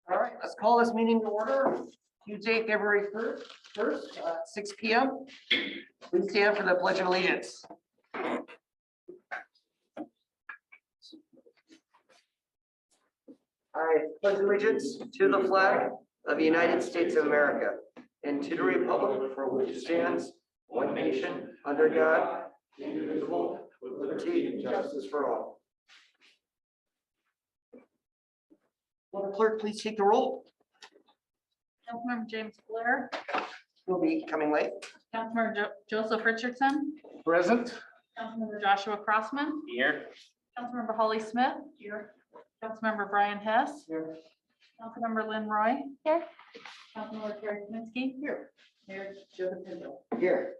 All right, let's call this meeting to order. Tuesday, February 1st, 6 p.m. Please stand for the Pledge of Allegiance. I pledge allegiance to the flag of the United States of America and to the republic for which it stands, one nation, under God, indivisible, with liberty and justice for all. Will the clerk please take the roll? Councilmember James Blair, Will be coming late. Councilmember Joseph Richardson, Present. Councilmember Joshua Crossman, Here. Councilmember Holly Smith, here. Councilmember Brian Hess, Here. Councilmember Lynn Roy, here. Councilmember Terry Kaminsky, here. Mayor Joseph Pinto. Here.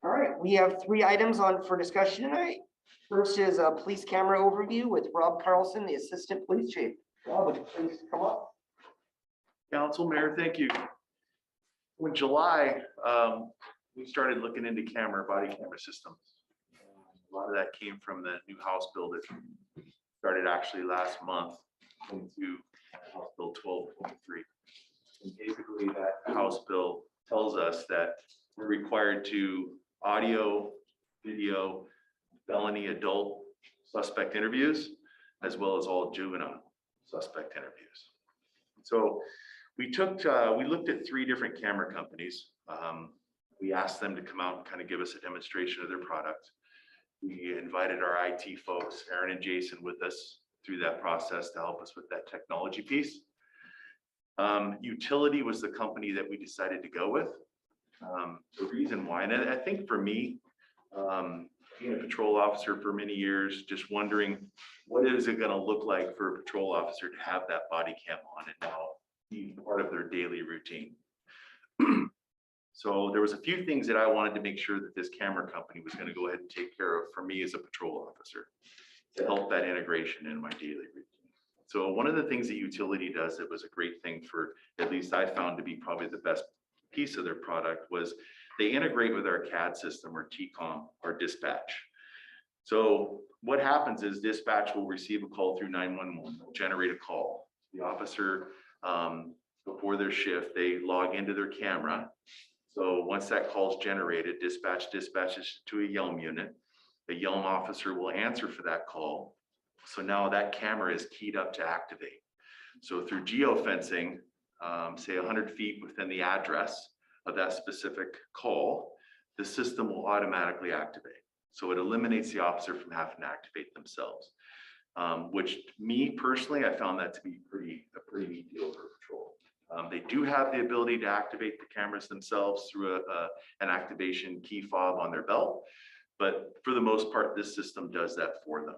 All right, we have three items on for discussion tonight. First is a police camera overview with Rob Carlson, the Assistant Police Chief. Rob, would you please come up? Council, Mayor, thank you. In July, we started looking into body camera systems. A lot of that came from the new House bill that started actually last month into House Bill 1223. And basically that House bill tells us that we're required to audio, video, felony adult suspect interviews, as well as all juvenile suspect interviews. So we looked at three different camera companies. We asked them to come out and kind of give us a demonstration of their product. We invited our IT folks, Aaron and Jason, with us through that process to help us with that technology piece. Utility was the company that we decided to go with. The reason why, and I think for me, being a patrol officer for many years, just wondering what is it going to look like for a patrol officer to have that body cam on and now be part of their daily routine. So there was a few things that I wanted to make sure that this camera company was going to go ahead and take care of for me as a patrol officer to help that integration in my daily routine. So one of the things that Utility does that was a great thing for, at least I found to be probably the best piece of their product, was they integrate with our CAD system or TCOM or dispatch. So what happens is dispatch will receive a call through 911, they'll generate a call. The officer, before their shift, they log into their camera. So once that call is generated, dispatch dispatches to a Yelm unit. The Yelm officer will answer for that call. So now that camera is keyed up to activate. So through geofencing, say 100 feet within the address of that specific call, the system will automatically activate. So it eliminates the officer from having to activate themselves, which me personally, I found that to be a pretty neat deal for patrol. They do have the ability to activate the cameras themselves through an activation key fob on their belt. But for the most part, this system does that for them.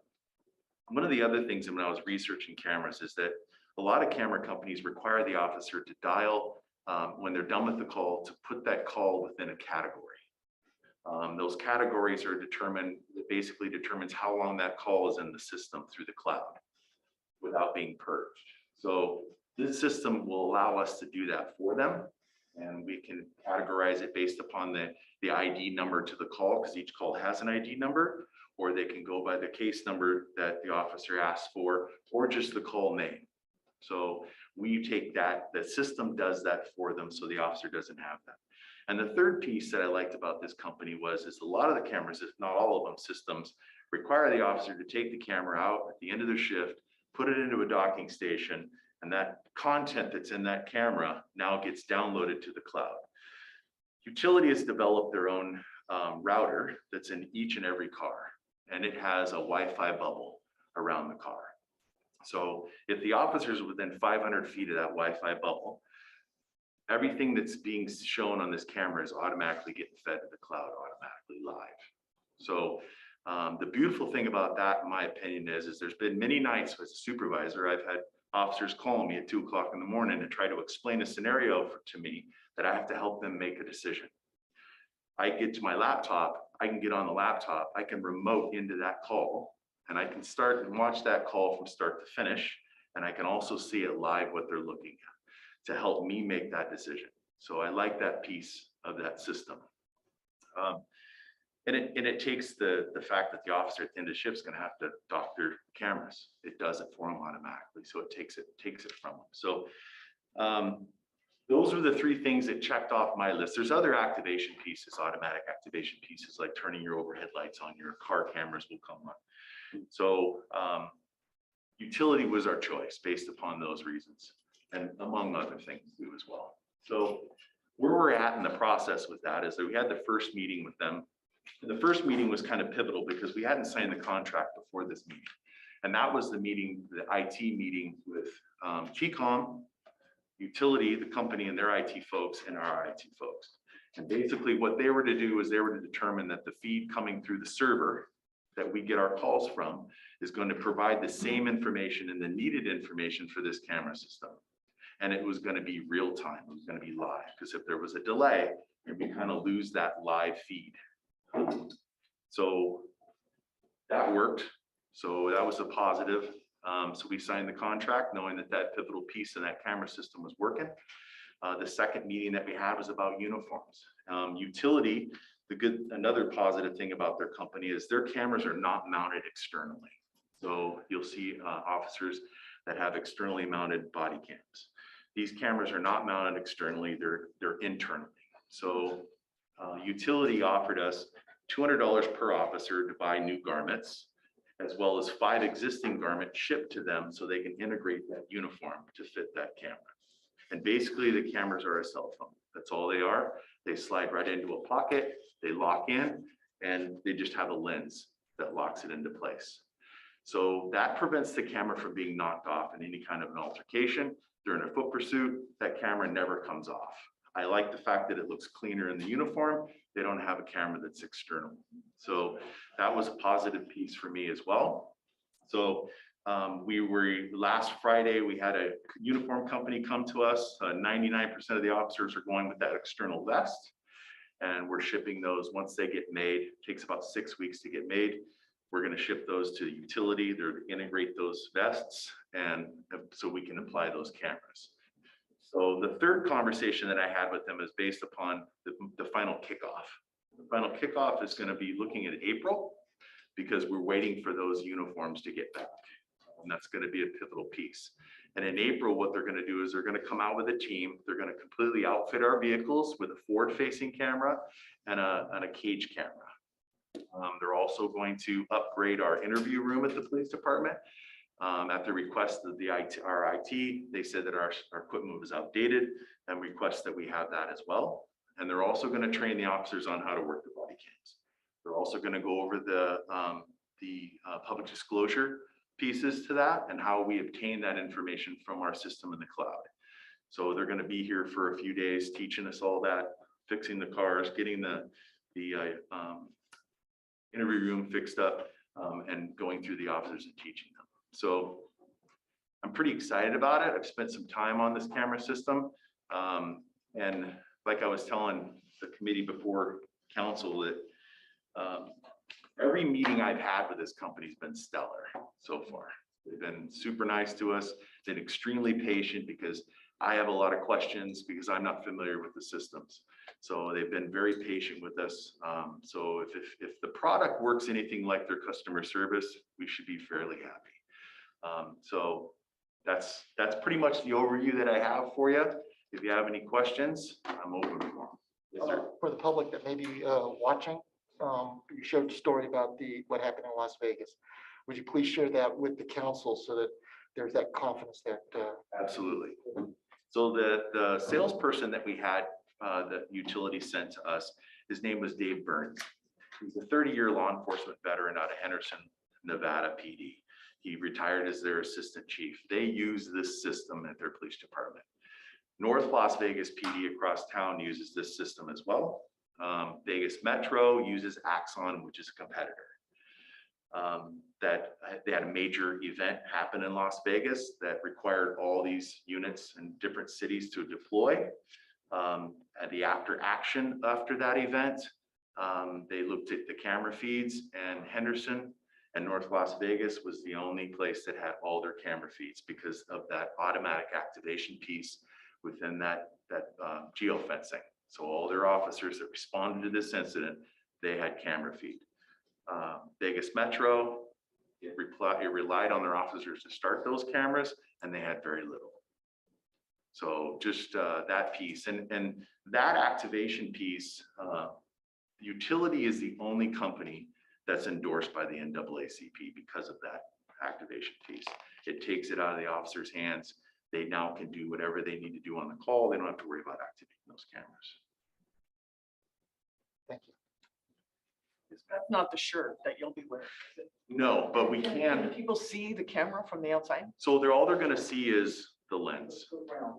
One of the other things when I was researching cameras is that a lot of camera companies require the officer to dial when they're done with the call to put that call within a category. Those categories are determined, it basically determines how long that call is in the system through the cloud without being purged. So this system will allow us to do that for them. And we can categorize it based upon the ID number to the call, because each call has an ID number, or they can go by the case number that the officer asks for, or just the call name. So we take that, the system does that for them, so the officer doesn't have that. And the third piece that I liked about this company is a lot of the cameras, if not all of them, systems require the officer to take the camera out at the end of their shift, put it into a docking station, and that content that's in that camera now gets downloaded to the cloud. Utility has developed their own router that's in each and every car, and it has a Wi-Fi bubble around the car. So if the officer is within 500 feet of that Wi-Fi bubble, everything that's being shown on this camera is automatically getting fed to the cloud automatically live. So the beautiful thing about that, in my opinion, is there's been many nights as a supervisor, I've had officers calling me at 2 o'clock in the morning and try to explain a scenario to me that I have to help them make a decision. I get to my laptop, I can get on the laptop, I can remote into that call, and I can start and watch that call from start to finish. And I can also see it live what they're looking at to help me make that decision. So I like that piece of that system. And it takes the fact that the officer at the end of the shift is going to have to dock their cameras. It does it for them automatically. So it takes it from them. So those are the three things that checked off my list. There's other activation pieces, automatic activation pieces, like turning your overhead lights on, your car cameras will come on. So utility was our choice based upon those reasons, and among other things too as well. So where we're at in the process with that is that we had the first meeting with them. The first meeting was kind of pivotal because we hadn't signed the contract before this meeting. And that was the meeting, the IT meeting with TCOM, utility, the company and their IT folks and our IT folks. And basically what they were to do is they were to determine that the feed coming through the server that we get our calls from is going to provide the same information and the needed information for this camera system. And it was going to be real time. It was going to be live, because if there was a delay, we kind of lose that live feed. So that worked. So that was a positive. So we signed the contract knowing that that pivotal piece of that camera system was working. The second meeting that we had was about uniforms. Utility, another positive thing about their company is their cameras are not mounted externally. So you'll see officers that have externally mounted body cams. These cameras are not mounted externally, they're internally. So utility offered us $200 per officer to buy new garments, as well as 5 existing garments shipped to them so they can integrate that uniform to fit that camera. And basically the cameras are a cell phone. That's all they are. They slide right into a pocket, they lock in, and they just have a lens that locks it into place. So that prevents the camera from being knocked off in any kind of an altercation. During a foot pursuit, that camera never comes off. I like the fact that it looks cleaner in the uniform. They don't have a camera that's external. So that was a positive piece for me as well. So last Friday, we had a uniform company come to us. 99% of the officers are going with that external vest. And we're shipping those once they get made. It takes about 6 weeks to get made. We're going to ship those to the utility. They're to integrate those vests, and so we can apply those cameras. So the third conversation that I had with them is based upon the final kickoff. The final kickoff is going to be looking at April, because we're waiting for those uniforms to get back. And that's going to be a pivotal piece. And in April, what they're going to do is they're going to come out with a team. They're going to completely outfit our vehicles with a forward-facing camera and a cage camera. They're also going to upgrade our interview room at the police department. At the request of our IT, they said that our equipment was outdated and request that we have that as well. And they're also going to train the officers on how to work the body cams. They're also going to go over the public disclosure pieces to that and how we obtain that information from our system in the cloud. So they're going to be here for a few days teaching us all that, fixing the cars, getting the interview room fixed up, and going through the officers and teaching them. So I'm pretty excited about it. I've spent some time on this camera system. And like I was telling the committee before council, that every meeting I've had with this company has been stellar so far. They've been super nice to us, been extremely patient, because I have a lot of questions because I'm not familiar with the systems. So they've been very patient with us. So if the product works anything like their customer service, we should be fairly happy. So that's pretty much the overview that I have for you. If you have any questions, I'm open for them. Yes, sir. For the public that may be watching, you showed the story about what happened in Las Vegas. Would you please share that with the council so that there's that confidence that Absolutely. So the salesperson that we had, that utility sent to us, his name was Dave Burns. He's a 30-year law enforcement veteran out of Henderson, Nevada PD. He retired as their assistant chief. They use this system at their police department. North Las Vegas PD across town uses this system as well. Vegas Metro uses Axon, which is a competitor. That they had a major event happen in Las Vegas that required all these units in different cities to deploy. At the after that event, they looked at the camera feeds, and Henderson and North Las Vegas was the only place that had all their camera feeds because of that automatic activation piece within that geofencing. So all their officers that responded to this incident, they had camera feed. Vegas Metro, it relied on their officers to start those cameras, and they had very little. So just that piece and that activation piece, utility is the only company that's endorsed by the NAACP because of that activation piece. It takes it out of the officer's hands. They now can do whatever they need to do on the call. They don't have to worry about activating those cameras. Thank you. That's not the shirt that you'll be wearing. is it? No, but we Can can. people see the camera from the outside? So all they're going to see is the lens.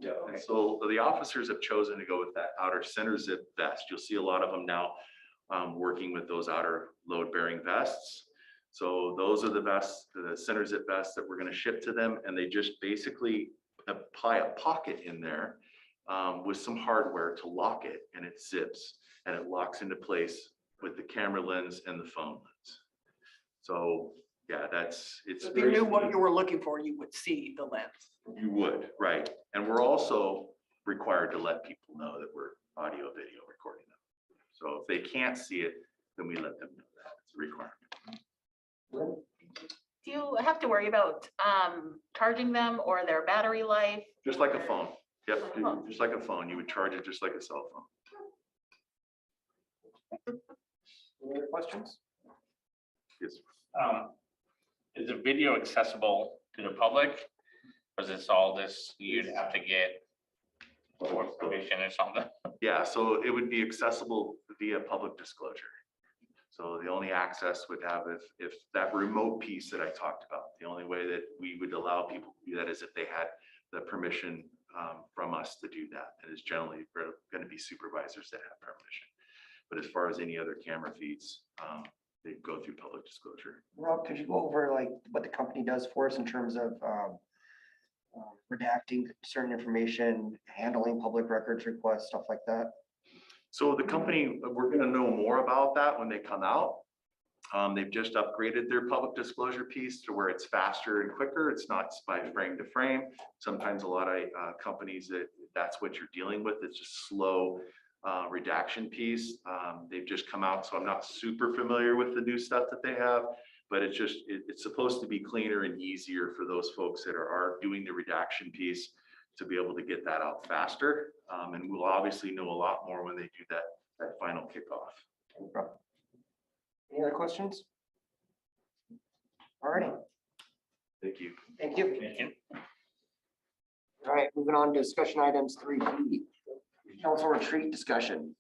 Yeah. And so the officers have chosen to go with that outer center zip vest. You'll see a lot of them now working with those outer load bearing vests. So those are the vests, the center zip vests that we're going to ship to them. And they just basically apply a pocket in there with some hardware to lock it, and it zips and it locks into place with the camera lens and the phone lens. So yeah, it's. If you knew what you were looking for, you would see the lens. You would, right. And we're also required to let people know that we're audio, video recording them. So if they can't see it, then we let them know that. It's a requirement. Do you have to worry about charging them or their battery life? Just like a phone. Yep, just like a phone. You would charge it just like a cell phone. Any other questions? Yes. Is the video accessible to the public? Or is this all this, you'd have to get more permission or something? Yeah, so it would be accessible via public disclosure. So the only access would have if that remote piece that I talked about, the only way that we would allow people to do that is if they had the permission from us to do that. And it's generally going to be supervisors that have permission. But as far as any other camera feeds, they go through public disclosure. Rob, could you go over like what the company does for us in terms of redacting certain information, handling public records requests, stuff like that? So the company, we're going to know more about that when they come out. They've just upgraded their public disclosure piece to where it's faster and quicker. It's not by frame to frame. Sometimes a lot of companies that's what you're dealing with. It's just slow redaction piece. They've just come out, so I'm not super familiar with the new stuff that they have, but it's supposed to be cleaner and easier for those folks that are doing the redaction piece to be able to get that out faster. And we'll obviously know a lot more when they do that final kickoff. No problem. Any other questions? All righty, Thank you. thank you. Thank you. All right, moving on to discussion items 3B, council retreat discussion.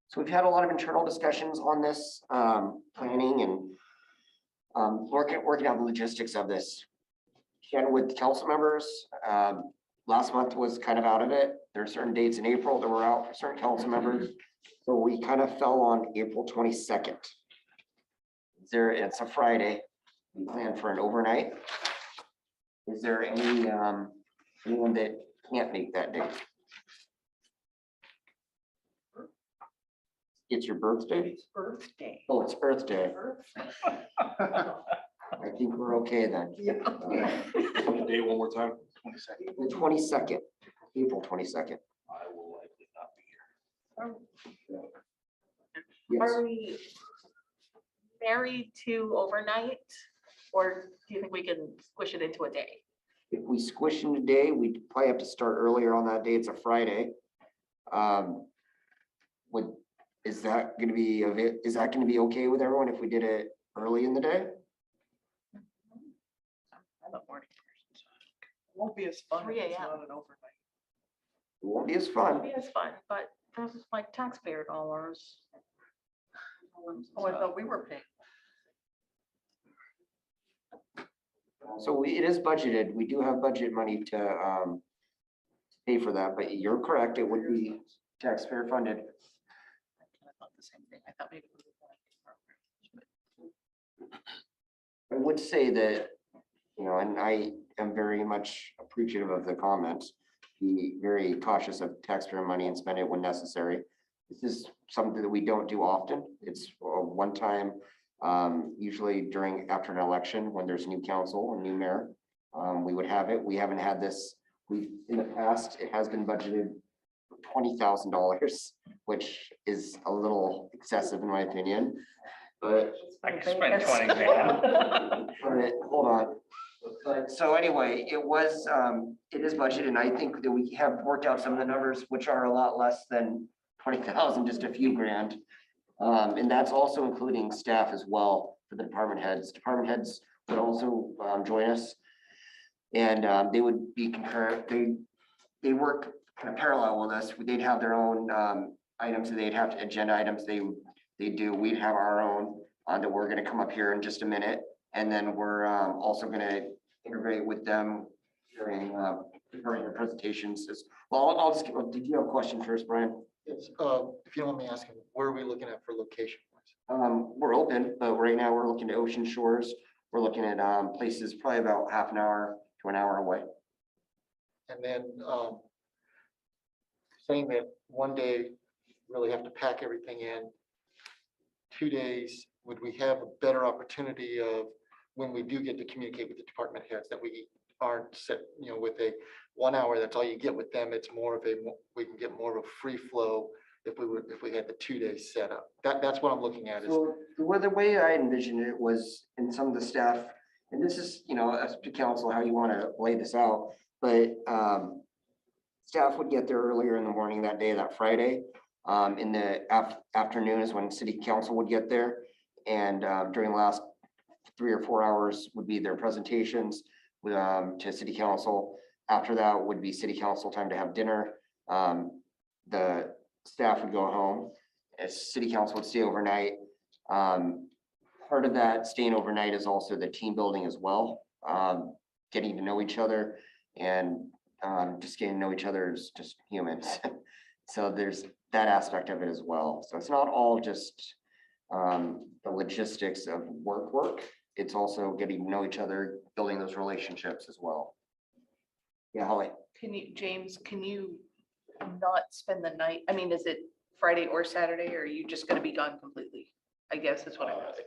So we've had a lot of internal discussions on this, planning and working out the logistics of this. Again, with council members, last month was kind of out of it. There are certain dates in April that were out for certain council members. So we kind of fell on April 22nd. It's a Friday. We planned for an overnight. Is there any, anyone that can't make that day? It's your birthday? It's birthday. Oh, it's Earth Day. I think we're okay then. Day one more time. 22nd. The 22nd, April 22nd. I will likely not be here. Yes. Are we married to overnight? Or do you think we can squish it into a day? If we squish in today, we'd probably have to start earlier on that day. It's a Friday. Is that gonna be okay with everyone if we did it early in the day? I'm a morning person, so It won't be as fun if 3 it's a.m. not an overnight. It won't be as it'll fun. be as fun, but this is like taxpayer dollars. Oh, I thought we were paying. So it is budgeted. We do have budget money to pay for that, but you're correct. It would be taxpayer funded. I thought the same thing. I thought maybe. I would say that, and I am very much appreciative of the comments. Be very cautious of taxpayer money and spend it when necessary. This is something that we don't do often. It's a one-time, usually after an election, when there's new council and new mayor, we would have it. We haven't had this. In the past, it has been budgeted for $20,000, which is a little excessive in my opinion. But, I can spend 20 grand. but hold on. But so anyway, it is budgeted, and I think that we have worked out some of the numbers, which are a lot less than 20,000, just a few grand. And that's also including staff as well for the department heads. Department heads would also join us. And they would be concurrent, they work kind of parallel with us. They'd have their own items, they'd have agenda items they do. We'd have our own that we're gonna come up here in just a minute. And then we're also gonna integrate with them during their presentations. Well, I'll just, did you have a question first, Brian? It's, if you don't mind me asking, where are we looking at for location? We're open, but right now we're looking to Ocean Shores. We're looking at places probably about half an hour to an hour away. And then saying that one day really have to pack everything in. 2 days, would we have a better opportunity of when we do get to communicate with the department heads that we aren't set, with a 1 hour, that's all you get with them. It's more of we can get more of a free flow if we had the 2 days set up. That's what I'm looking at is, So the way I envisioned it was in some of the staff, and this is, as to council, how you want to lay this out, but staff would get there earlier in the morning that day, that Friday. In the afternoon is when city council would get there. And during the last 3 or 4 hours would be their presentations to city council. After that would be city council time to have dinner. The staff would go home, as city council would stay overnight. Part of that staying overnight is also the team building as well. Getting to know each other and just getting to know each other as just humans. So there's that aspect of it as well. So it's not all just the logistics of work. It's also getting to know each other, building those relationships as well. Yeah, Holly. James, can you not spend the night? I mean, is it Friday or Saturday, or are you just gonna be gone completely? I guess is what I'm asking.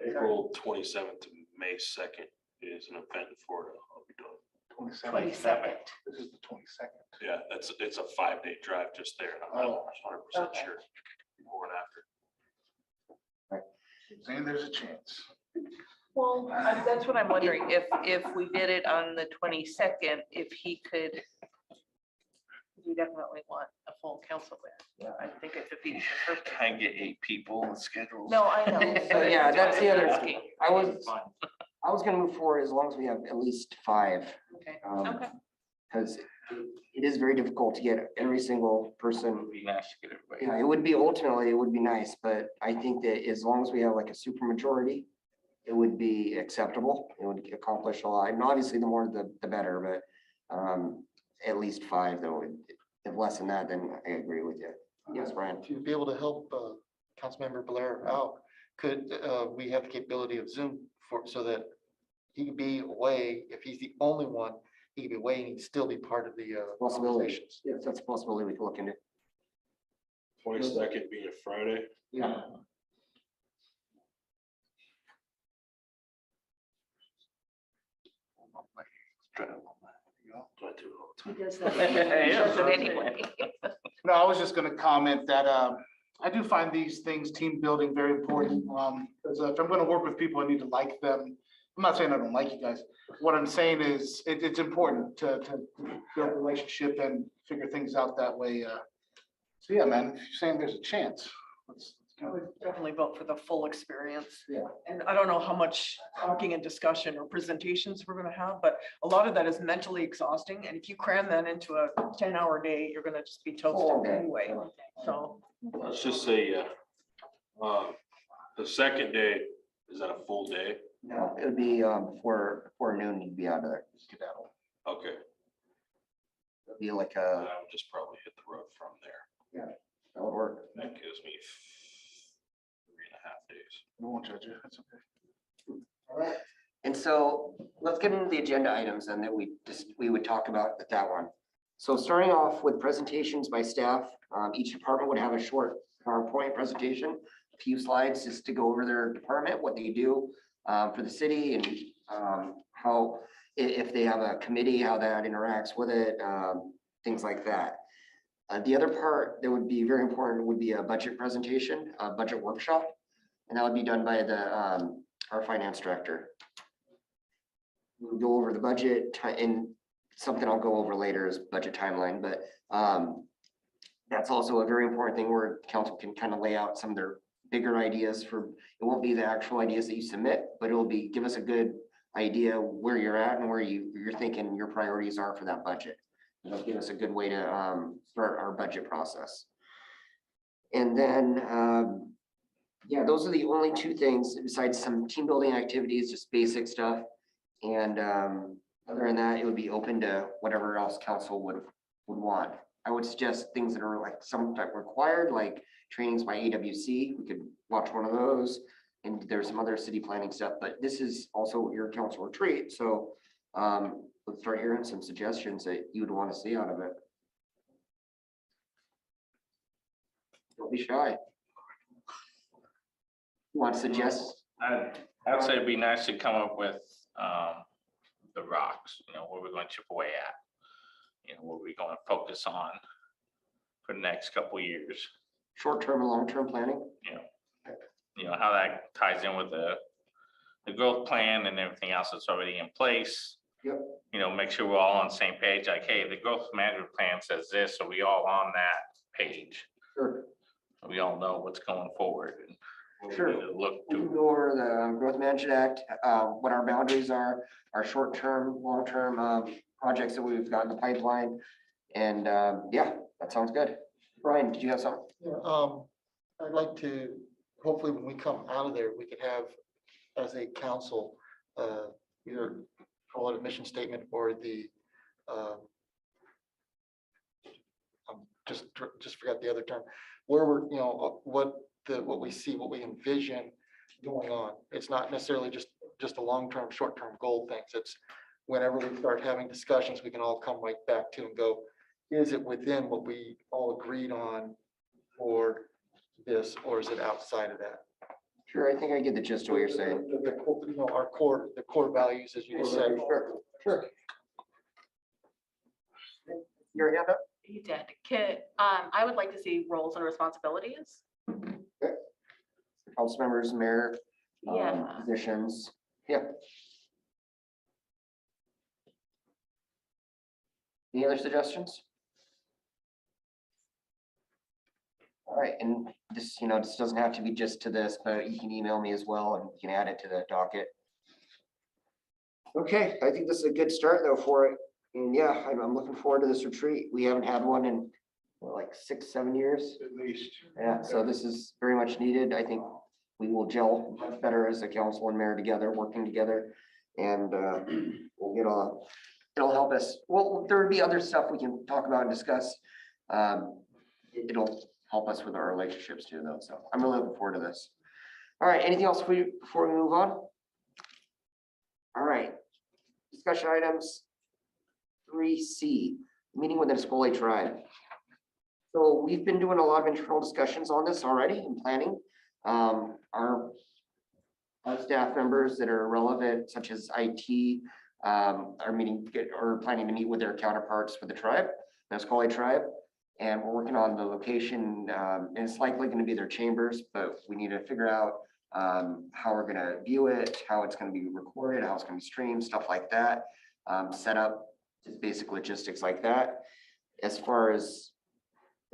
April 27th to May 2nd is an event in Florida. I'll be done. 22nd. this is the 22nd. Yeah, it's a 5-day drive just there. And I'm not 100% Okay. sure before and after. Saying there's a chance. Well, that's what I'm wondering, if we did it on the 22nd, if he could. We definitely want a full council there. I think it could be perfect. Can I get 8 people on schedule? No, I know. So yeah, that's the other. Asking. I was gonna move forward as long as we have at least 5. Okay, okay. Because it is very difficult to get every single It person. would be nice to get everybody. Yeah, it would be ultimately, it would be nice, but I think that as long as we have like a super majority, it would be acceptable. It would accomplish a lot. And obviously the more the better, but at least 5 though. If less than that, then I agree with you. Yes, Brian. To be able to help Councilmember Blair out, could we have the capability of Zoom so that he could be away, if he's the only one, he could be away and he'd still be part of the Possibility. conversations. Yes, that's a possibility we can look into. 22nd being a Friday. Yeah. He does that anyway. He does it anyway. No, I was just gonna comment that I do find these things, team building, very important. Because if I'm gonna work with people, I need to like them. I'm not saying I don't like you guys. What I'm saying is it's important to build a relationship and figure things out that way. So yeah, man, if you're saying there's a chance, let's I would definitely vote for the full experience. Yeah. And I don't know how much talking and discussion or presentations we're gonna have, but a lot of that is mentally exhausting. And if you cram that into a 10-hour day, you're gonna just be Full toasted day. anyway. So Let's just say, the second day, is that a full day? No, it would be before noon, you'd be out of there. Skedaddle. Okay. It'd be like I would just probably hit the road from there. that would work. That gives me 3.5 days. we won't judge you. That's okay. All right. And so let's get into the agenda items and that we would talk about at that one. So starting off with presentations by staff, each department would have a short PowerPoint presentation, a few slides just to go over their department, what they do for the city and how, if they have a committee, how that interacts with it, things like that. The other part that would be very important would be a budget presentation, a budget workshop. And that would be done by our finance director. We'll go over the budget and something I'll go over later is budget timeline, but that's also a very important thing where council can kind of lay out some of their bigger ideas for, it won't be the actual ideas that you submit, but it'll be, give us a good idea where you're at and where you're thinking your priorities are for that budget. It'll give us a good way to start our budget process. And then, yeah, those are the only two things besides some team building activities, just basic stuff. And other than that, it would be open to whatever else council would want. I would suggest things that are like some type required, like trainings by AWC. We could watch one of those. And there's some other city planning stuff, but this is also your council retreat. So let's start hearing some suggestions that you would want to see out of it. Don't be shy. You want to suggest? I'd say it'd be nice to come up with the rocks, where we're going to chip away at. What we're going to focus on for the next couple of years. Short-term and long-term planning? How that ties in with the growth plan and everything else that's already in place. Yep. Make sure we're all on the same page, like, hey, the growth management plan says this, so we all on that page. Sure. We all know what's going forward. And what we Sure. need to look We can to. go over the Growth Management Act, what our boundaries are, our short-term, long-term projects that we've got in the pipeline. And yeah, that sounds good. Brian, did you have something? Yeah, I'd like to, hopefully when we come out of there, we could have, as a council, either call it a mission statement or the, just forgot the other term, where we're, what we see, what we envision going on. It's not necessarily just a long-term, short-term goal things. It's whenever we start having discussions, we can all come right back to and go, is it within what we all agreed on for this, or is it outside of that? Sure, I think I get the gist of what you're saying. Our core, the core values, as you just said. Sure. Your hand up? You did. I would like to see roles and responsibilities. Council members, mayor, Yeah. positions. Yeah. Any other suggestions? All right, and this, this doesn't have to be just to this, but you can email me as well and you can add it to the docket. Okay, I think this is a good start though for it. And yeah, I'm looking forward to this retreat. We haven't had one in like 6-7 years. At least. Yeah, so this is very much needed. I think we will gel much better as a council and mayor together, working together. And we'll get on. It'll help us. Well, there would be other stuff we can talk about and discuss. It'll help us with our relationships too, though. So I'm really looking forward to this. All right, anything else before we move on? All right, discussion items 3C, meeting with the Nisqually tribe. So we've been doing a lot of internal discussions on this already in planning. Our staff members that are relevant, such as IT, are planning to meet with their counterparts for the tribe, the Nisqually tribe. And we're working on the location, and it's likely going to be their chambers, but we need to figure out how we're going to view it, how it's going to be recorded, how it's going to be streamed, stuff like that. Set up, just basic logistics like that. As far as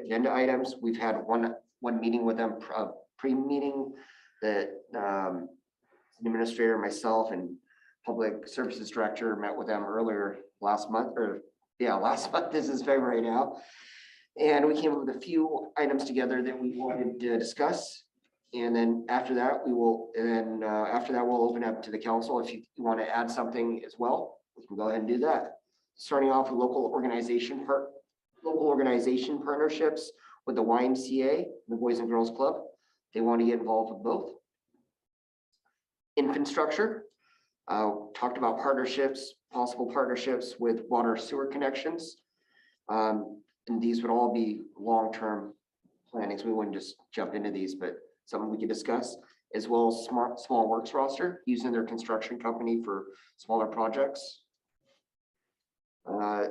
agenda items, we've had one meeting with them, pre-meeting that administrator, myself, and public services director met with them earlier last month, last month. This is February now. And we came up with a few items together that we wanted to discuss. And then after that, we'll open up to the council. If you want to add something as well, we can go ahead and do that. Starting off with local organization partnerships with the YMCA, the Boys and Girls Club. They want to get involved with both. Infrastructure, talked about partnerships, possible partnerships with water sewer connections. And these would all be long-term plannings. We wouldn't just jump into these, but something we could discuss, as well as small works roster, using their construction company for smaller projects. 3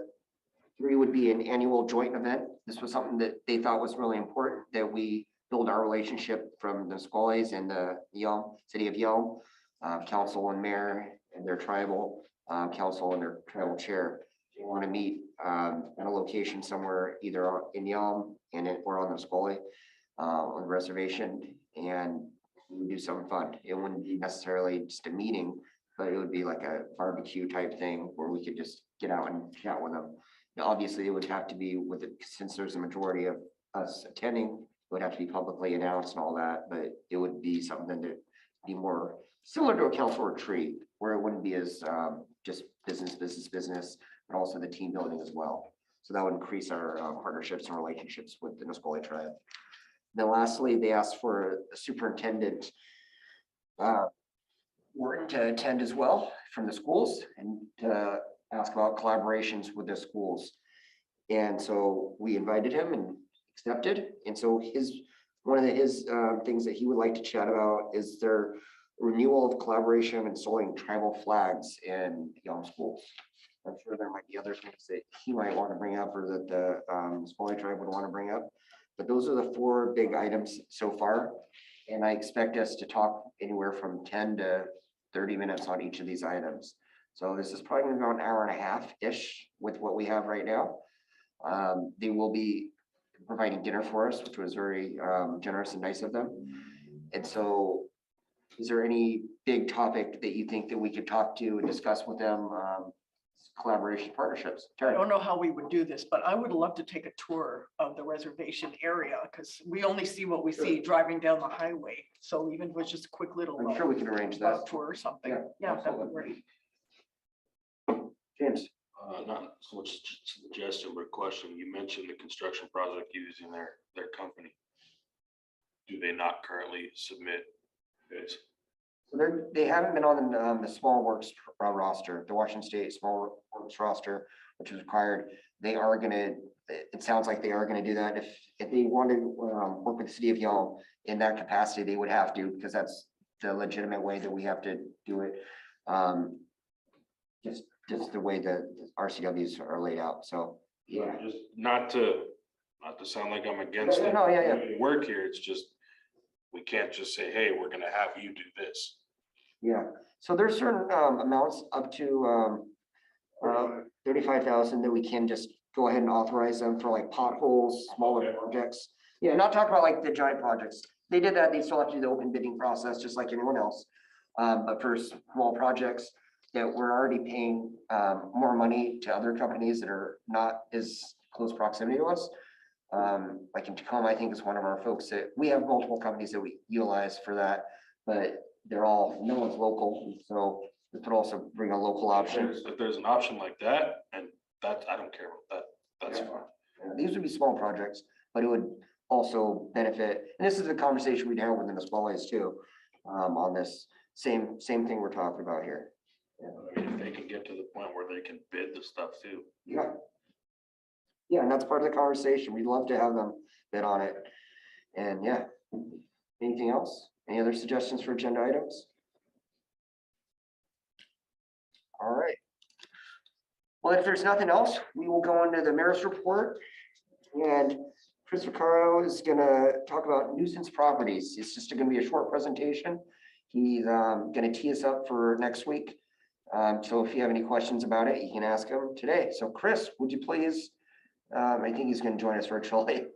would be an annual joint event. This was something that they thought was really important, that we build our relationship from the Squaws and the Yelm, city of Yelm, council and mayor and their tribal, council and their tribal chair. They want to meet at a location somewhere, either in Yelm or on the Squaw, on the reservation, and we would do something fun. It wouldn't be necessarily just a meeting, but it would be like a barbecue type thing where we could just get out and chat with them. Now, obviously, it would have to be with it, since there's a majority of us attending, it would have to be publicly announced and all that, but it would be something to be more similar to a council retreat, where it wouldn't be as just business, but also the team building as well. So that would increase our partnerships and relationships with the Nisqually tribe. Then lastly, they asked for a superintendent Wharton to attend as well from the schools and to ask about collaborations with the schools. And so we invited him and accepted. And so one of his things that he would like to chat about is their renewal of collaboration of installing tribal flags in young schools. I'm sure there might be other things that he might want to bring up or that the Nisqually tribe would want to bring up. But those are the 4 big items so far. And I expect us to talk anywhere from 10 to 30 minutes on each of these items. So this is probably about an hour and a half-ish with what we have right now. They will be providing dinner for us, which was very generous and nice of them. And so is there any big topic that you think that we could talk to and discuss with them? Collaboration partnerships. I Terry? don't know how we would do this, but I would love to take a tour of the reservation area because we only see what we see driving down the highway. So even if it's just a quick little I'm sure we can arrange bus that. tour or something. Yeah, Yeah, that would be great. James? Not so much suggestion, but question. You mentioned the construction project using their company. Do they not currently submit bids? So they haven't been on the small works roster, the Washington State small works roster, which is required. They are gonna, it sounds like they are gonna do that. If they want to work with the city of Yelm in that capacity, they would have to, because that's the legitimate way that we have to do it. Just the way the RCWs are laid out, so, yeah. Just not to sound like I'm against it. No, yeah. Work here, it's just, we can't just say, hey, we're gonna have you do this. Yeah, so there's certain amounts up to 35,000 that we can just go ahead and authorize them for like potholes, smaller projects. Yeah, not talking about like the giant projects. They did that, they still have to do the open bidding process just like anyone else. But for small projects that we're already paying more money to other companies that are not as close proximity to us. Like in Tacoma, I think is one of our folks that we have multiple companies that we utilize for that, but no one's local. So this would also bring a local option. If there's an option like that, and that, I don't care about that, that's Yeah. fine. These would be small projects, but it would also benefit, and this is a conversation we'd have within the Nisquallies too, on this same thing we're talking about here. I mean, if they can get to the point where they can bid the stuff too. Yeah. Yeah, and that's part of the conversation. We'd love to have them bid on it. And yeah, anything else? Any other suggestions for agenda items? All right. Well, if there's nothing else, we will go into the mayor's report. And Chris Vaccaro is gonna talk about nuisance properties. It's just gonna be a short presentation. He's gonna tee us up for next week. So if you have any questions about it, you can ask him today. So Chris, would you please, I think he's gonna join us virtually.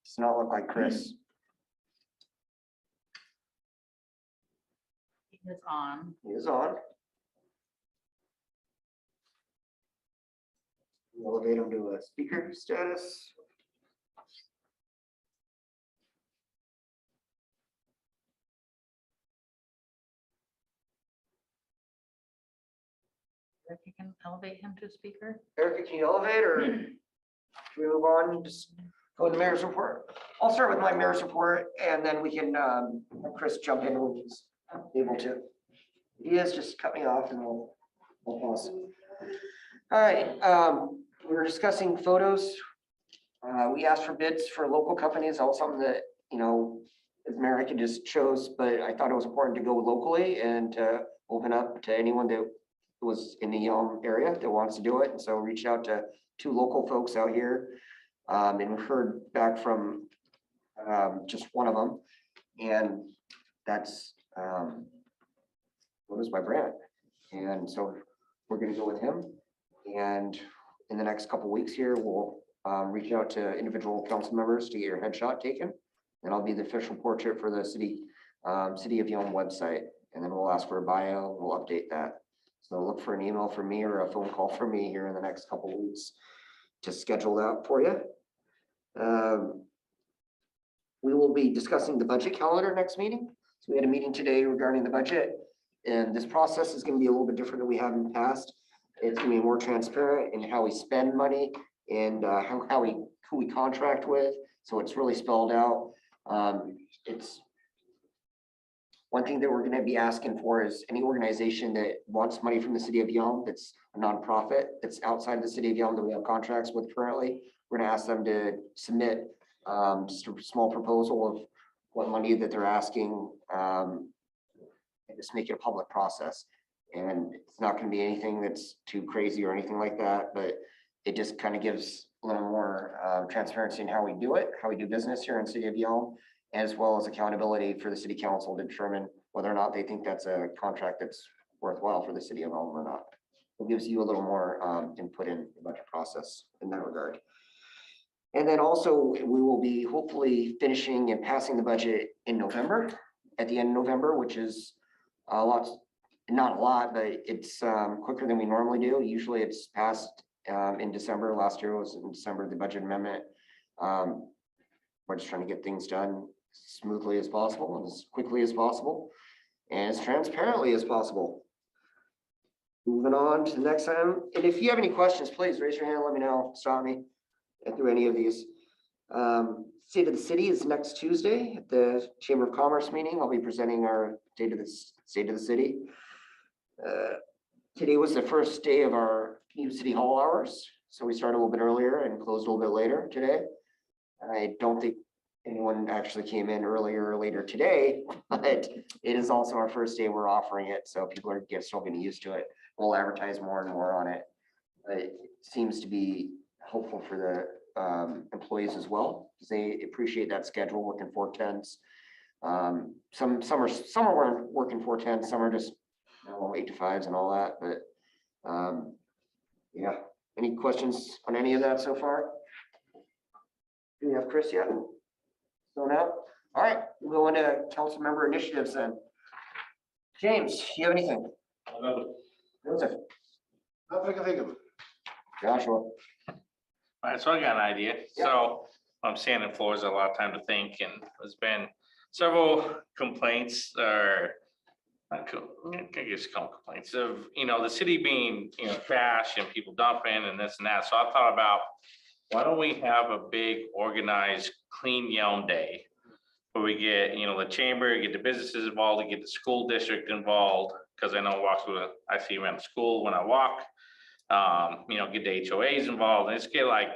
Does not look like Chris. It's on. He is on. Elevate him to a speaker status. If you can elevate him to speaker. Erica, can you elevate or should we move on? Just go with the mayor's report. I'll start with my mayor's report and then we can have Chris jump in when he's able to. He is just cut me off and we'll pause. All right, we were discussing photos. We asked for bids for local companies, all something that, you know, as mayor I could just chose, but I thought it was important to go locally and to open up to anyone that was in the Yelm area that wants to do it. And so reached out to 2 local folks out here. And heard back from just one of them. And that's what was my brand. And so we're gonna go with him. And in the next couple weeks here, we'll reach out to individual council members to get your headshot taken. And I'll be the official portrait for the city of Yelm website. And then we'll ask for a bio, we'll update that. So look for an email from me or a phone call from me here in the next couple of weeks to schedule that for you. We will be discussing the budget calendar next meeting. So we had a meeting today regarding the budget. And this process is going to be a little bit different than we have in the past. It's going to be more transparent in how we spend money and who we contract with. So it's really spelled out. It's one thing that we're going to be asking for is any organization that wants money from the city of Yelm, that's a nonprofit, that's outside of the city of Yelm that we have contracts with currently. We're going to ask them to submit just a small proposal of what money that they're asking, and just make it a public process. And it's not going to be anything that's too crazy or anything like that, but it just kind of gives a little more transparency in how we do it, how we do business here in the city of Yelm, as well as accountability for the city council to determine whether or not they think that's a contract that's worthwhile for the city of Yelm or not. It gives you a little more input in the budget process in that regard. And then also we will be hopefully finishing and passing the budget in November, at the end of November, which is a lot, not a lot, but it's quicker than we normally do. Usually it's passed in December. Last year was in December, the budget amendment. We're just trying to get things done smoothly as possible and as quickly as possible and as transparently as possible. Moving on to the next item. And if you have any questions, please raise your hand, let me know, stop me through any of these. State of the City is next Tuesday at the Chamber of Commerce meeting. I'll be presenting our state of the city. Today was the first day of our new city hall hours. So we started a little bit earlier and closed a little bit later today. I don't think anyone actually came in earlier or later today, but it is also our first day we're offering it. So people are still getting used to it. We'll advertise more and more on it. It seems to be helpful for the employees as well, because they appreciate that schedule, working 4/10s. Some are working 4/10s, some are just 8 to 5s and all that. But yeah, any questions on any of that so far? Do we have Chris yet? So now, all right, we'll go into council member initiatives then. James, do you have anything? Joseph, Nothing I can think of. Joshua. All right, so I got an idea. Yeah. So I'm sanding floors a lot of time to think, and there's been several complaints or I guess call them complaints of, the city being, trash and people dumping and this and that. So I thought about, why don't we have a big organized clean Yelm day where we get, the chamber, get the businesses involved, get the school district involved, because I know I see around the school when I walk. Get the HOAs involved, and let's get like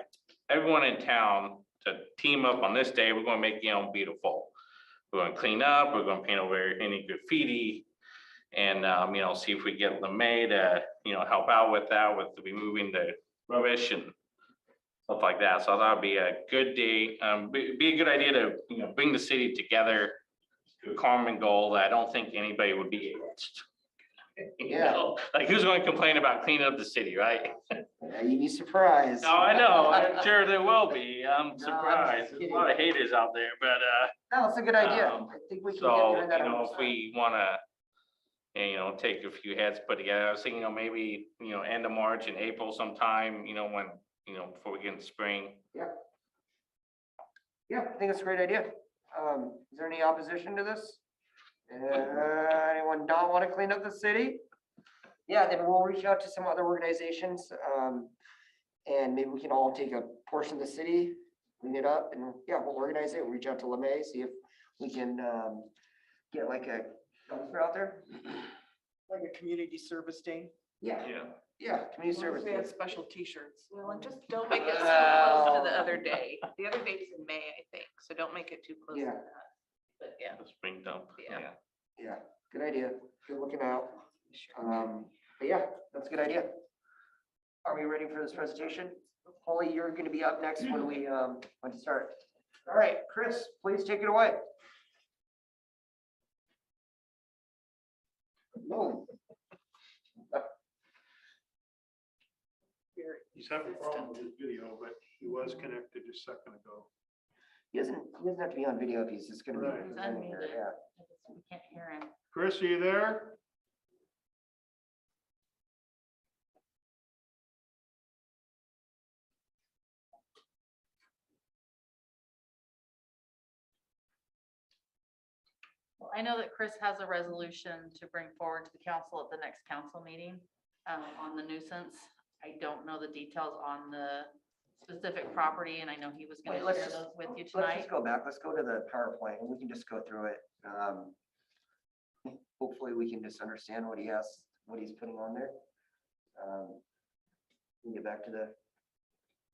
everyone in town to team up on this day. We're gonna make Yelm beautiful. We're gonna clean up, we're gonna paint over any graffiti, and see if we get LeMay to, help out with that, with removing the rubbish and stuff like that. So I thought it'd be a good day, be a good idea to, bring the city together to a common goal that I don't think anybody would be against. Like who's going to complain about cleaning up the city, right? You'd be surprised. No, I know, I'm sure there will be. I'm I'm surprised. just There's a lot of haters out there, but, No, it's a good idea. Um, I think we can so, get that. if we wanna, take a few heads put together, I was thinking, maybe, end of March and April sometime, when, before we get into spring. Yeah, I think it's a great idea. Is there any opposition to this? Anyone don't want to clean up the city? Yeah, then we'll reach out to some other organizations. And maybe we can all take a portion of the city, clean it up, and yeah, we'll organize it. We'll reach out to LeMay, see if we can get like a dumpster out there. Like a community service day. Yeah, Yeah. yeah, community service. We had special t-shirts. Well, and just don't make it so close to the other day. The other day's in May, I think, so don't make it too close to Yeah. that. But yeah. The spring dump, Yeah. Yeah, good idea. Good looking out. But yeah, that's a good idea. Are we ready for this presentation? Holly, you're gonna be up next when we, when to start. All right, Chris, please take it away. No. He's having a problem with his video, but he was connected a second ago. He doesn't have to be on video if he's just gonna be Right. presenting here, yeah. We can't hear him. Chris, are you there? Well, I know that Chris has a resolution to bring forward to the council at the next council meeting on the nuisance. I don't know the details on the specific property, and I know he was gonna Wait, let's share just- those with you Let's tonight. just go back. Let's go to the PowerPoint and we can just go through it. Hopefully we can just understand what he has, what he's putting on there. We can get back to the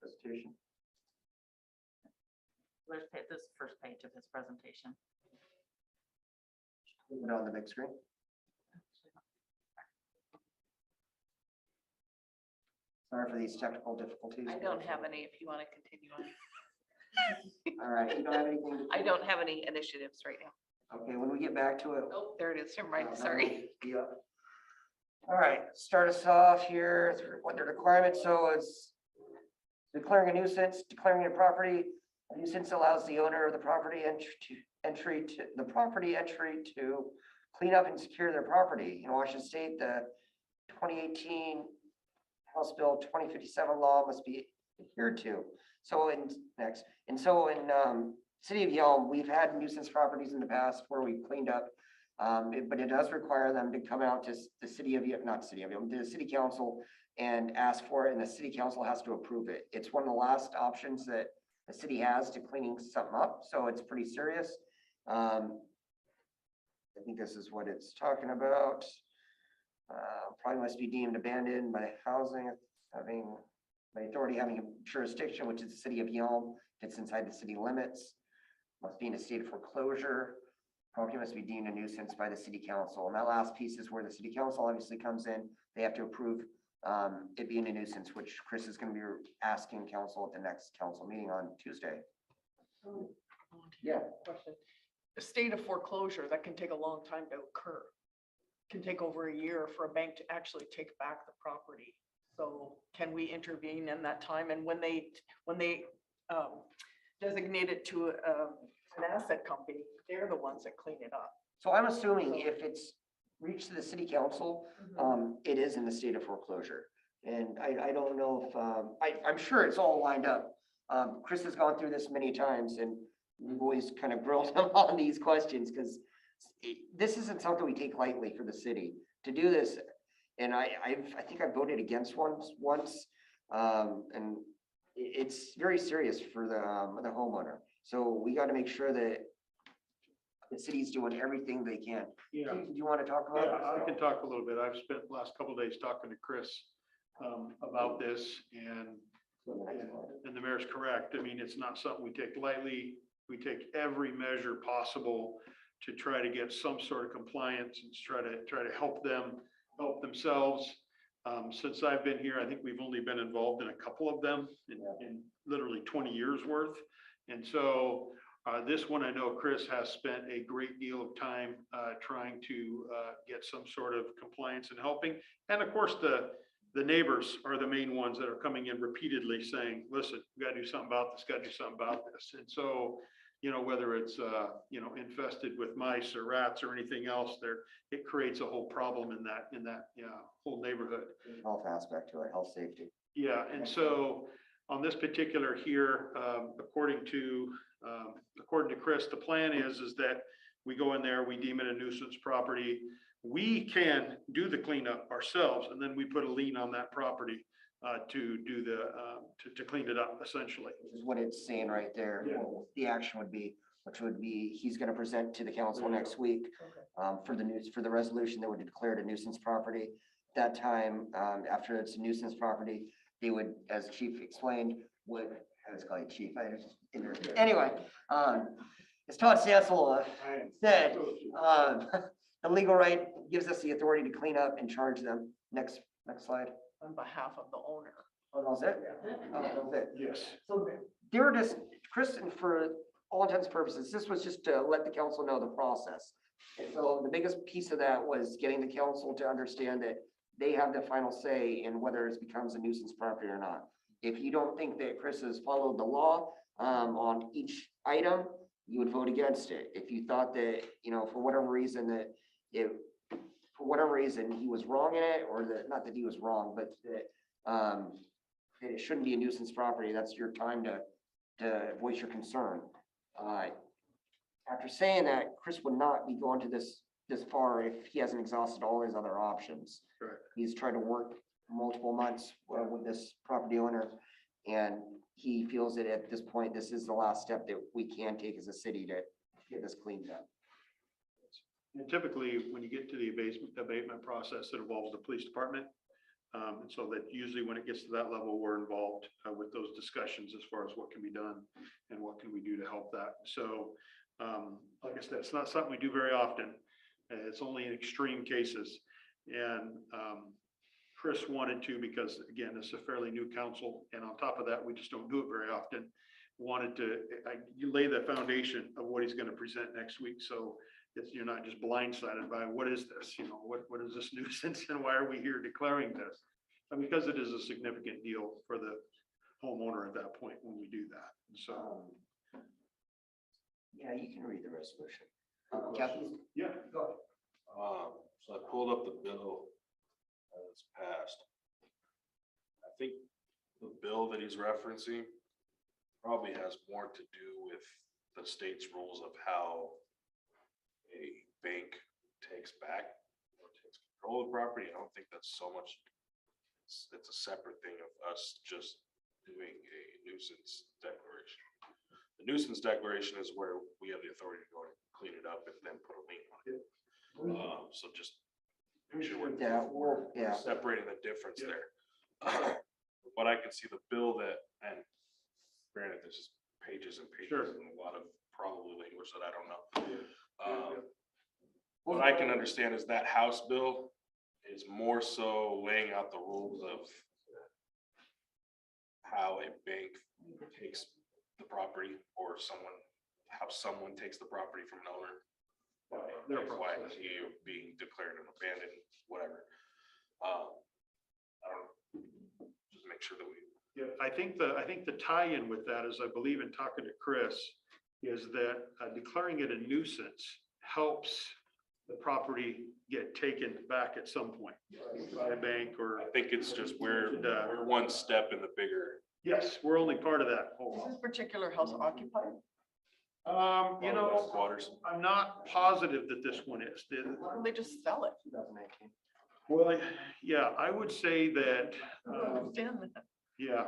presentation. This first page of his presentation. Put it on the big screen. Sorry for these technical difficulties. I don't have any, if you want to continue on. All right, you don't have anything to? I don't have any initiatives right now. Okay, when we get back to it. Oh, there it is. Never mind, sorry. Yeah. All right, start us off here, what the requirements, so it's declaring a nuisance, declaring a property. A nuisance allows the owner of the property entry to clean up and secure their property. In Washington State, the 2018 House Bill 2057 law must be adhered to. So in City of Yelm, we've had nuisance properties in the past where we've cleaned up. But it does require them to come out to the city of, not city of Yelm, to the city council and ask for it, and the city council has to approve it. It's one of the last options that the city has to cleaning something up, so it's pretty serious. I think this is what it's talking about. Probably must be deemed abandoned by housing, by authority having jurisdiction, which is the city of Yelm, it's inside the city limits. Must be in a state of foreclosure. Property must be deemed a nuisance by the city council. And that last piece is where the city council obviously comes in. They have to approve it being a nuisance, which Chris is going to be asking council at the next council meeting on Tuesday. Yeah. Question. A state of foreclosure, that can take a long time to occur. Can take over a year for a bank to actually take back the property. So can we intervene in that time? And when they designate it to an asset company, they're the ones that clean it up. So I'm assuming if it's reached to the city council, it is in the state of foreclosure. And I don't know if, I'm sure it's all lined up. Chris has gone through this many times and we've always kind of grilled him on these questions because this isn't something we take lightly for the city to do this. And I think I voted against once. And it's very serious for the homeowner. So we got to make sure that the city's doing everything they can. Yeah. Do you want to talk about Yeah, it? I can talk a little bit. I've spent the last couple of days talking to Chris about this and the mayor's correct. I mean, it's not something we take lightly. We take every measure possible to try to get some sort of compliance and try to help them, help themselves. Since I've been here, I think we've only been involved in a couple of them in literally 20 years worth. And so this one, I know Chris has spent a great deal of time trying to get some sort of compliance and helping. And of course, the neighbors are the main ones that are coming in repeatedly saying, listen, we gotta do something about this, gotta do something about this. And so, whether it's, infested with mice or rats or anything else there, it creates a whole problem in that whole neighborhood. Health aspect to it, health safety. Yeah, and so on this particular here, according to Chris, the plan is that we go in there, we deem it a nuisance property. We can do the cleanup ourselves, and then we put a lien on that property to do to clean it up essentially. Which is what it's saying right there. Yeah. What the action would be, which would be, he's gonna present to the council next week for the resolution that would declare it a nuisance property. That time, after it's a nuisance property, they would, as Chief explained, I was calling Chief, anyway, as Todd Sansel said, the legal right gives us the authority to clean up and charge them. Next slide. On behalf of the owner. Oh, that was it? Oh, that was it. Yes. So they were just, Kristen, for all intents and purposes, this was just to let the council know the process. And so the biggest piece of that was getting the council to understand that they have the final say in whether it becomes a nuisance property or not. If you don't think that Chris has followed the law on each item, you would vote against it. If you thought that, for whatever reason for whatever reason he was wrong in it, or that, not that he was wrong, but that it shouldn't be a nuisance property, that's your time to voice your concern. After saying that, Chris would not be going to this far if he hasn't exhausted all his other options. Correct. He's tried to work multiple months with this property owner, and he feels that at this point, this is the last step that we can take as a city to get this cleaned up. And typically, when you get to the abatement process, it involves the police department. And so that usually when it gets to that level, we're involved with those discussions as far as what can be done and what can we do to help that. So like I said, it's not something we do very often. It's only in extreme cases. And Chris wanted to, because again, it's a fairly new council. And on top of that, we just don't do it very often. Wanted to you lay the foundation of what he's going to present next week. So you're not just blindsided by what is this, what is this nuisance and why are we here declaring this? And because it is a significant deal for the homeowner at that point when we do that. So. Yeah, you can read the resolution. Kathy? Yeah. Go ahead. So I pulled up the bill that's passed. I think the bill that he's referencing probably has more to do with the state's rules of how a bank takes back or takes control of the property. I don't think that's so much, it's a separate thing of us just doing a nuisance declaration. The nuisance declaration is where we have the authority to go and clean it up and then put a lien on it. So just make sure we're Yeah. separating the difference there. But I can see the bill that, and granted, this is pages and pages and a lot of probably language that I don't know. What I can understand is that House bill is more so laying out the rules of how a bank takes the property or how someone takes the property from an owner. Why you're being declared an abandoned, whatever. I don't know, just make sure that we. Yeah, I think the tie-in with that is, I believe in talking to Chris, is that declaring it a nuisance helps the property get taken back at some point by a bank or. I think it's just we're one step in the bigger. Yes, we're only part of that Is whole. this particular house occupied? Squatters. I'm not positive that this one is. Why don't they just sell it? 2019. Well, yeah, I would say that, Finn. yeah.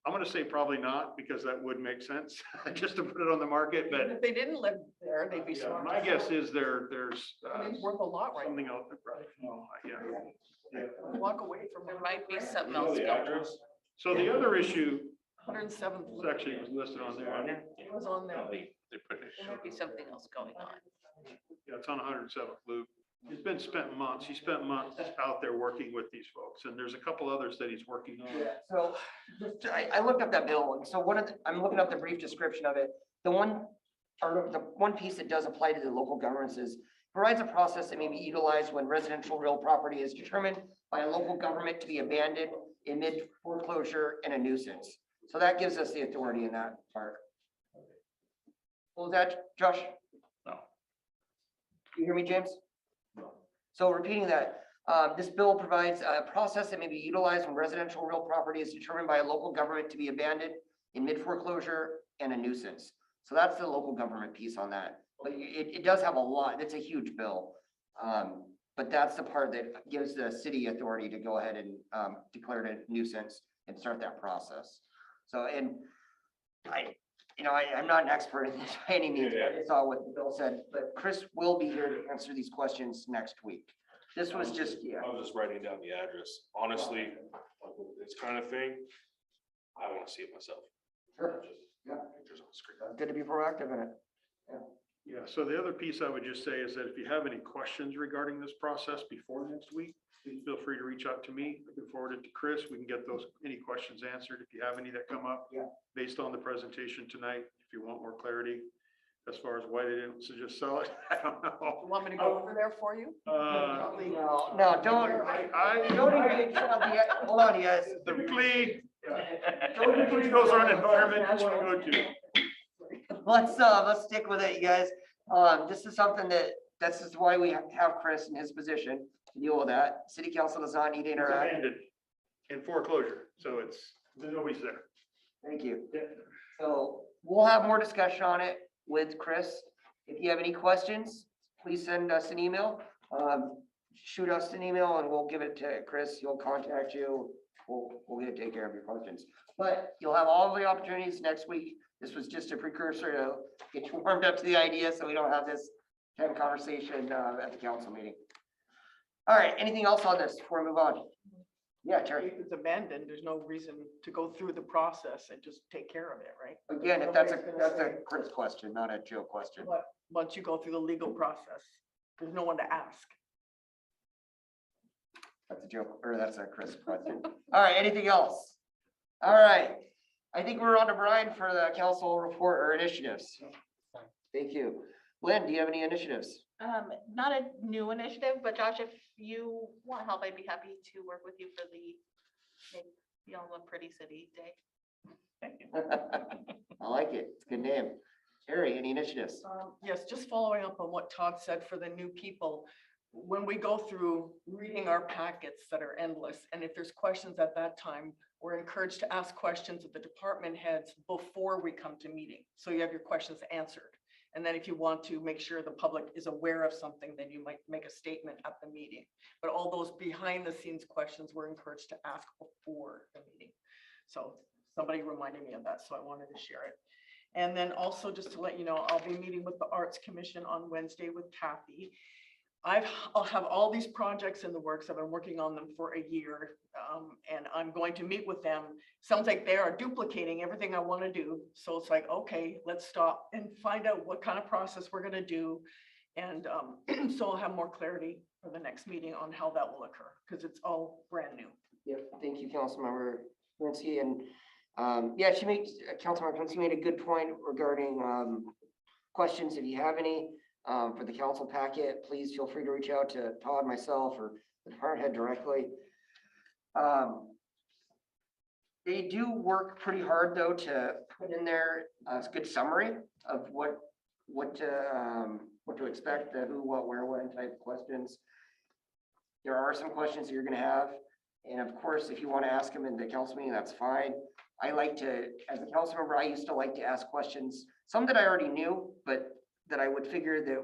I'm gonna say probably not, because that would make sense, just to put it on the market, but If they didn't live there, they'd be yeah, smart. my guess is there's I mean, it's worth a lot right something else, right? No, yeah. now. Walk away from There it. might be something else going on. So the other issue 107th. section was listed on there. It was on there. They put it. There might be something else going on. Yeah, it's on 107th Loop. He's been spent months. He spent months out there working with these folks, and there's a couple others that he's working on. So I looked up that bill, and so I'm looking up the brief description of it. The one piece that does apply to the local governments is provides a process that may be utilized when residential real property is determined by a local government to be abandoned in mid foreclosure and a nuisance. So that gives us the authority in that part. What was that, Josh? No. You hear me, James? No. So repeating that, this bill provides a process that may be utilized when residential real property is determined by a local government to be abandoned in mid foreclosure and a nuisance. So that's the local government piece on that. But it does have a lot, it's a huge bill. But that's the part that gives the city authority to go ahead and declare it a nuisance and start that process. So, and I'm not an expert in this by any means, I just saw what the bill said, but Chris will be here to answer these questions next week. This was just, yeah. I was just writing down the address. Honestly, this kind of thing, I want to see it myself. Sure. Just Yeah. pictures on the screen. Good to be proactive in it. Yeah, Yeah, so the other piece I would just say is that if you have any questions regarding this process before next week, please feel free to reach out to me. I can forward it to Chris. We can get those, any questions answered if you have any that come up. Yeah. Based on the presentation tonight, if you want more clarity as far as why they didn't suggest sell it, I don't You know. want me to go over there for you? No, don't, I don't even, hold on, you guys. typically, typically those are an environment you want to go to. Let's stick with it, you guys. This is something this is why we have Chris in his position to deal with that. City council does not need to It's interact. abandoned in foreclosure, so nobody's there. Thank you. So we'll have more discussion on it with Chris. If you have any questions, please send us an email. Shoot us an email and we'll give it to Chris. He'll contact you. We'll get to take care of your questions. But you'll have all the opportunities next week. This was just a precursor to get you warmed up to the idea, so we don't have this kind of conversation at the council meeting. All right, anything else on this before we move on? Yeah, Terry. If it's abandoned, there's no reason to go through the process and just take care of it, right? Again, if that's a Chris question, not a Joe question. But once you go through the legal process, there's no one to ask. That's a joke, or that's a Chris question. All right, anything else? All right, I think we're on to Brian for the council report or initiatives. Thank you. Lynn, do you have any initiatives? Not a new initiative, but Josh, if you want help, I'd be happy to work with you for the Make Yelm a Pretty City Day. Thank you. I like it. It's a good name. Terry, any initiatives? Yes, just following up on what Todd said for the new people. When we go through reading our packets that are endless, and if there's questions at that time, we're encouraged to ask questions of the department heads before we come to meeting. So you have your questions answered. And then if you want to make sure the public is aware of something, then you might make a statement at the meeting. But all those behind the scenes questions we're encouraged to ask before the meeting. So somebody reminded me of that, so I wanted to share it. And then also just to let you know, I'll be meeting with the Arts Commission on Wednesday with Kathy. I'll have all these projects in the works. I've been working on them for a year, and I'm going to meet with them. Sounds like they are duplicating everything I want to do. So it's like, okay, let's stop and find out what kind of process we're going to do. And so I'll have more clarity for the next meeting on how that will occur, because it's all brand new. Yep, thank you, Councilmember Quincy. And yeah, Councilmember Quincy made a good point regarding questions. If you have any for the council packet, please feel free to reach out to Todd, myself, or the department head directly. They do work pretty hard though to put in there a good summary of what to expect, the who, what, where, when type questions. There are some questions that you're gonna have. And of course, if you want to ask them in the council meeting, that's fine. I like to, as a council member, I used to like to ask questions, some that I already knew, but that I would figure that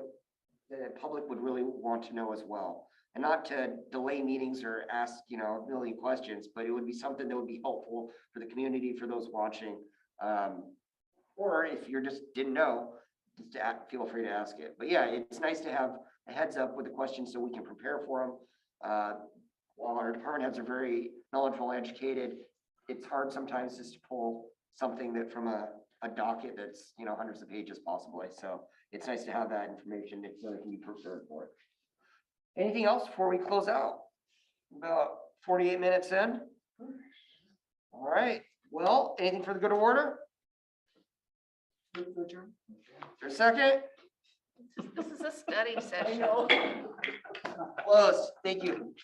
the public would really want to know as well. And not to delay meetings or ask, a million questions, but it would be something that would be helpful for the community, for those watching. Or if you just didn't know, just feel free to ask it. But yeah, it's nice to have a heads up with the questions so we can prepare for them. While our department heads are very knowledgeable, educated, it's hard sometimes just to pull something that from a docket that's, hundreds of pages possibly. So it's nice to have that information so it can be prepared for it. Anything else before we close out? About 48 minutes in. All right. Well, anything for the good of order? Is there a second? This is a study session. Close. Thank you.